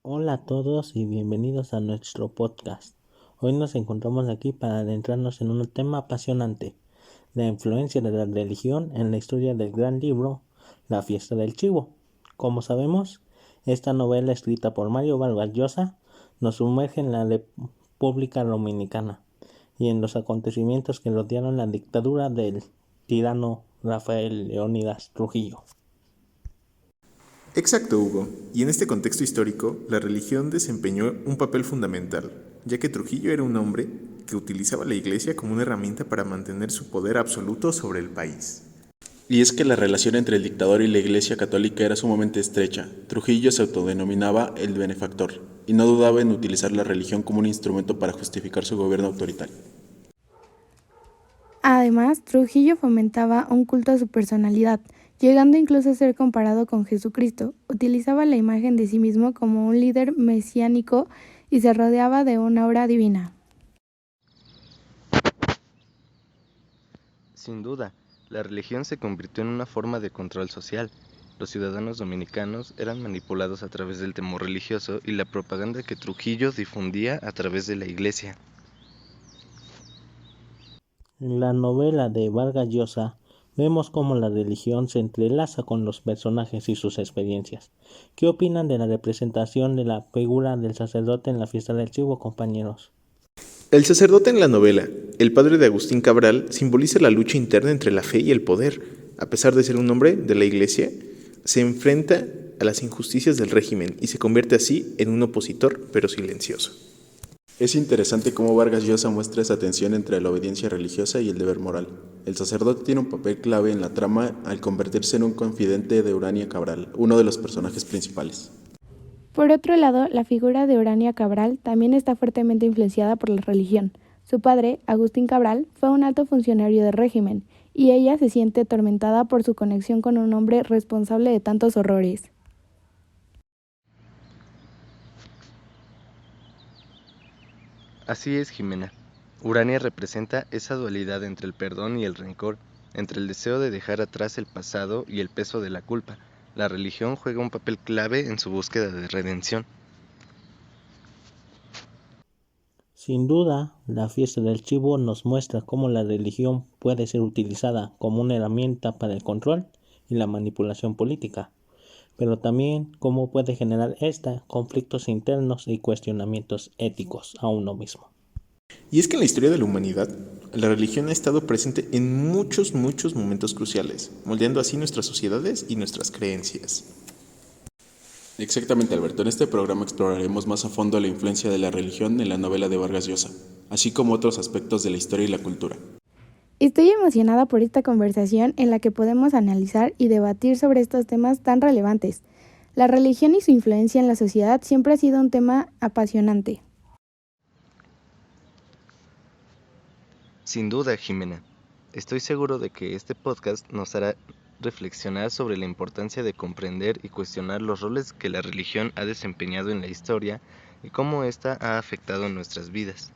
Hola a todos y bienvenidos a nuestro podcast. Hoy nos encontramos aquí para adentrarnos en un tema apasionante, la influencia de la religión en la historia del gran libro La fiesta del chivo. Como sabemos, esta novela escrita por Mario Vargas Llosa nos sumerge en la República Dominicana y en los acontecimientos que rodearon la dictadura del tirano Rafael Leónidas Trujillo. Exacto, Hugo. Y en este contexto histórico, la religión desempeñó un papel fundamental, ya que Trujillo era un hombre que utilizaba la iglesia como una herramienta para mantener su poder absoluto sobre el país. Y es que la relación entre el dictador y la Iglesia Católica era sumamente estrecha. Trujillo se autodenominaba el benefactor y no dudaba en utilizar la religión como un instrumento para justificar su gobierno autoritario. Además, Trujillo fomentaba un culto a su personalidad, llegando incluso a ser comparado con Jesucristo. Utilizaba la imagen de sí mismo como un líder mesiánico y se rodeaba de una aura divina. Sin duda, la religión se convirtió en una forma de control social. Los ciudadanos dominicanos eran manipulados a través del temor religioso y la propaganda que Trujillo difundía a través de la iglesia. En la novela de Vargas Llosa vemos cómo la religión se entrelaza con los personajes y sus experiencias. ¿Qué opinan de la representación de la figura del sacerdote en la fiesta del chivo, compañeros? El sacerdote en la novela, el padre de Agustín Cabral, simboliza la lucha interna entre la fe y el poder. A pesar de ser un hombre de la iglesia, se enfrenta a las injusticias del régimen y se convierte así en un opositor, pero silencioso. Es interesante cómo Vargas Llosa muestra esa tensión entre la obediencia religiosa y el deber moral. El sacerdote tiene un papel clave en la trama al convertirse en un confidente de Urania Cabral, uno de los personajes principales. Por otro lado, la figura de Urania Cabral también está fuertemente influenciada por la religión. Su padre, Agustín Cabral, fue un alto funcionario del régimen, y ella se siente atormentada por su conexión con un hombre responsable de tantos horrores. Así es, Jimena. Urania representa esa dualidad entre el perdón y el rencor, entre el deseo de dejar atrás el pasado y el peso de la culpa. La religión juega un papel clave en su búsqueda de redención. Sin duda, la fiesta del chivo nos muestra cómo la religión puede ser utilizada como una herramienta para el control y la manipulación política, pero también cómo puede generar conflictos internos y cuestionamientos éticos a uno mismo. Y es que en la historia de la humanidad, la religión ha estado presente en muchos momentos cruciales, moldeando así nuestras sociedades y nuestras creencias. Exactamente, Alberto. En este programa exploraremos más a fondo la influencia de la religión en la novela de Vargas Llosa, así como otros aspectos de la historia y la cultura. Estoy emocionada por esta conversación en la que podemos analizar y debatir sobre estos temas tan relevantes. La religión y su influencia en la sociedad siempre ha sido un tema apasionante. Sin duda, Jimena. Estoy seguro de que este podcast nos hará reflexionar sobre la importancia de comprender y cuestionar los roles que la religión ha desempeñado en la historia y cómo ésta ha afectado nuestras vidas.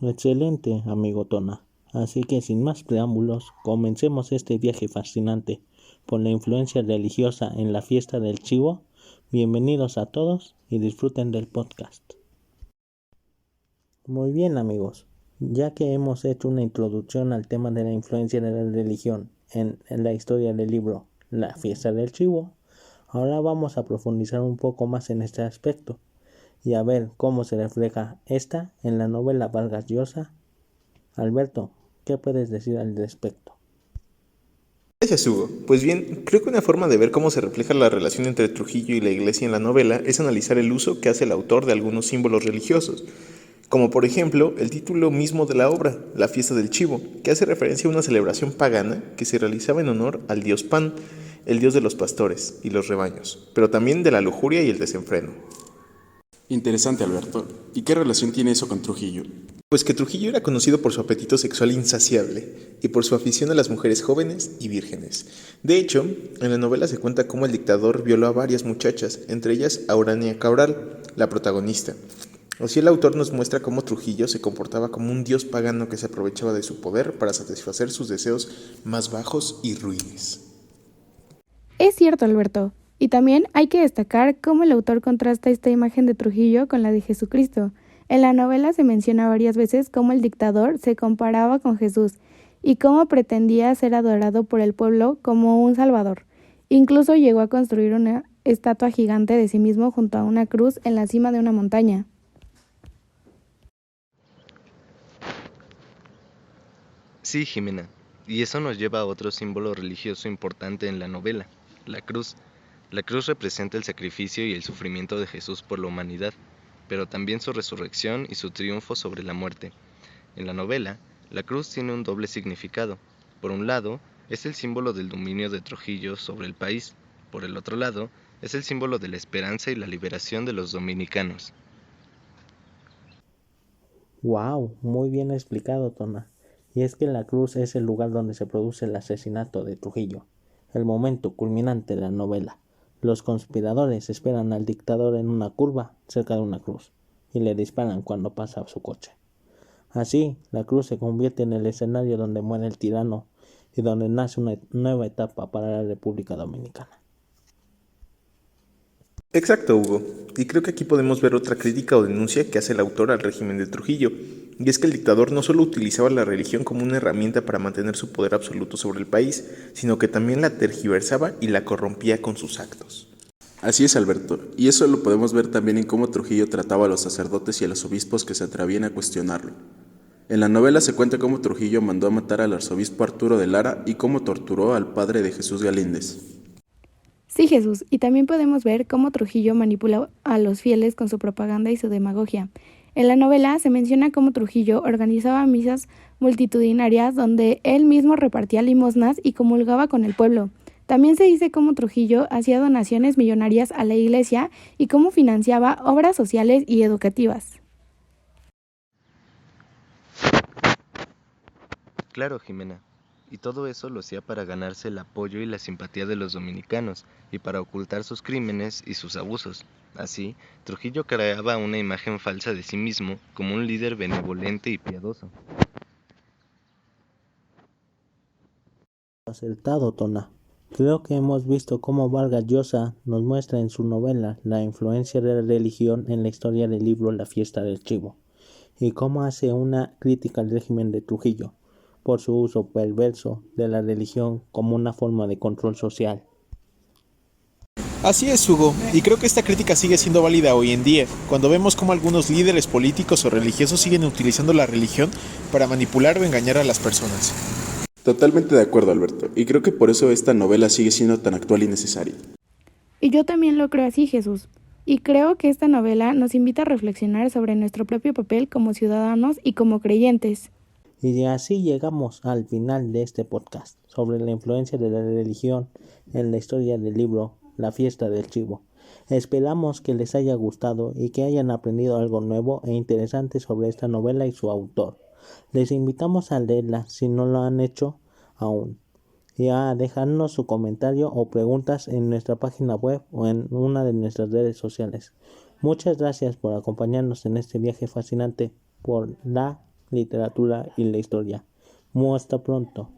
Excelente, amigo Tona. Así que sin más preámbulos, comencemos este viaje fascinante por la influencia religiosa en la fiesta del chivo. Bienvenidos a todos y disfruten del podcast. Muy bien, amigos, ya que hemos hecho una introducción al tema de la influencia de la religión en la historia del libro La fiesta del chivo, ahora vamos a profundizar un poco más en este aspecto y a ver cómo se refleja esta en la novela Vargas Llosa. Alberto, ¿qué puedes decir al respecto? Gracias, Hugo. Pues bien, creo que una forma de ver cómo se refleja la relación entre Trujillo y la iglesia en la novela es analizar el uso que hace el autor de algunos símbolos religiosos, como por ejemplo el título mismo de la obra, La fiesta del chivo, que hace referencia a una celebración pagana que se realizaba en honor al dios Pan, el dios de los pastores y los rebaños, pero también de la lujuria y el desenfreno. Interesante, Alberto. ¿Y qué relación tiene eso con Trujillo? Pues que Trujillo era conocido por su apetito sexual insaciable y por su afición a las mujeres jóvenes y vírgenes. De hecho, en la novela se cuenta cómo el dictador violó a varias muchachas, entre ellas a Urania Cabral, la protagonista. Así el autor nos muestra cómo Trujillo se comportaba como un dios pagano que se aprovechaba de su poder para satisfacer sus deseos más bajos y ruines. Es cierto, Alberto. Y también hay que destacar cómo el autor contrasta esta imagen de Trujillo con la de Jesucristo. En la novela se menciona varias veces cómo el dictador se comparaba con Jesús y cómo pretendía ser adorado por el pueblo como un salvador. Incluso llegó a construir una estatua gigante de sí mismo junto a una cruz en la cima de una montaña. Sí, Jimena, y eso nos lleva a otro símbolo religioso importante en la novela, la cruz. La cruz representa el sacrificio y el sufrimiento de Jesús por la humanidad, pero también su resurrección y su triunfo sobre la muerte. En la novela, la cruz tiene un doble significado. Por un lado, es el símbolo del dominio de Trujillo sobre el país. Por el otro lado, es el símbolo de la esperanza y la liberación de los dominicanos. Wow, muy bien explicado, Tona. Y es que la cruz es el lugar donde se produce el asesinato de Trujillo, el momento culminante de la novela. Los conspiradores esperan al dictador en una curva cerca de una cruz y le disparan cuando pasa su coche. Así, la cruz se convierte en el escenario donde muere el tirano y donde nace una nueva etapa para la República Dominicana. Exacto, Hugo. Y creo que aquí podemos ver otra crítica o denuncia que hace el autor al régimen de Trujillo, y es que el dictador no solo utilizaba la religión como una herramienta para mantener su poder absoluto sobre el país, sino que también la tergiversaba y la corrompía con sus actos. Así es, Alberto, y eso lo podemos ver también en cómo Trujillo trataba a los sacerdotes y a los obispos que se atrevían a cuestionarlo. En la novela se cuenta cómo Trujillo mandó a matar al arzobispo Arturo de Lara y cómo torturó al padre de Jesús Galíndez. Sí, Jesús, y también podemos ver cómo Trujillo manipula a los fieles con su propaganda y su demagogia. En la novela se menciona cómo Trujillo organizaba misas multitudinarias donde él mismo repartía limosnas y comulgaba con el pueblo. También se dice cómo Trujillo hacía donaciones millonarias a la iglesia y cómo financiaba obras sociales y educativas. Claro, Jimena. Y todo eso lo hacía para ganarse el apoyo y la simpatía de los dominicanos, y para ocultar sus crímenes y sus abusos. Así, Trujillo creaba una imagen falsa de sí mismo como un líder benevolente y piadoso. Acertado, Tona. Creo que hemos visto cómo Vargas Llosa nos muestra en su novela la influencia de la religión en la historia del libro La fiesta del chivo, y cómo hace una crítica al régimen de Trujillo, por su uso perverso de la religión como una forma de control social. Así es, Hugo, y creo que esta crítica sigue siendo válida hoy en día, cuando vemos cómo algunos líderes políticos o religiosos siguen utilizando la religión para manipular o engañar a las personas. Totalmente de acuerdo, Alberto, y creo que por eso esta novela sigue siendo tan actual y necesaria. Y yo también lo creo así, Jesús. Y creo que esta novela nos invita a reflexionar sobre nuestro propio papel como ciudadanos y como creyentes. Y así llegamos al final de este podcast sobre la influencia de la religión en la historia del libro La fiesta del chivo. Esperamos que les haya gustado y que hayan aprendido algo nuevo e interesante sobre esta novela y su autor. Les invitamos a leerla si no lo han hecho aún y a dejarnos su comentario o preguntas en nuestra página web o en una de nuestras redes sociales. Muchas gracias por acompañarnos en este viaje fascinante por la literatura y la historia. Hasta pronto.